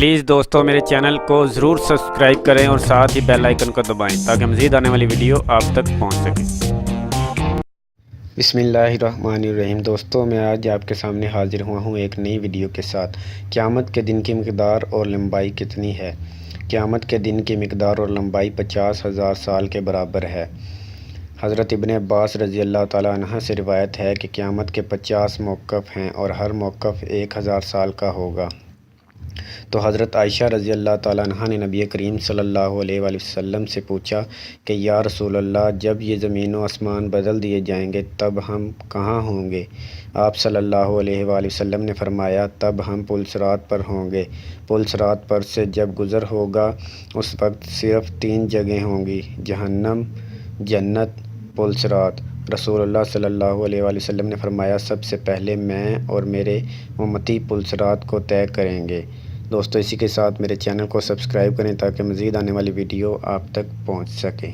Please دوستو میرے channel کو ضرور سبسکرائب کریں اور ساتھ ہی بیل آئیکن کو دبائیں تاکہ مزید آنے والی ویڈیو آپ تک پہنچ سکے۔ بسم اللہ الرحمن الرحیم۔ دوستو میں آج آپ کے سامنے حاضر ہوا ہوں ایک نئی ویڈیو کے ساتھ۔ قیامت کے دن کی مقدار اور لمبائی کتنی ہے؟ قیامت کے دن کی مقدار اور لمبائی 50,000 سال کے برابر ہے۔ حضرت ابن عباس رضی اللہ تعالیٰ عنہ سے روایت ہے کہ قیامت کے 50 موقف ہیں اور ہر موقف 1000 سال کا ہوگا۔ تو حضرت عائشہ رضی اللہ تعالیٰ عنہ نے نبی کریم صلی اللہ علیہ وآلہ وسلم سے پوچھا کہ یا رسول اللہ، جب یہ زمین و آسمان بدل دیے جائیں گے تب ہم کہاں ہوں گے؟ آپ صلی اللہ علیہ وآلہ وسلم نے فرمایا، تب ہم پل صراط پر ہوں گے۔ پل صراط پر سے جب گزر ہوگا اس وقت صرف 3 جگہیں ہوں گی، جہنم، جنت، پل صراط۔ رسول اللہ صلی اللہ علیہ وآلہ وسلم نے فرمایا، سب سے پہلے میں اور میرے امتی پل صراط کو طے کریں گے۔ دوستو اسی کے ساتھ میرے چینل کو سبسکرائب کریں تاکہ مزید آنے والی ویڈیو آپ تک پہنچ سکے۔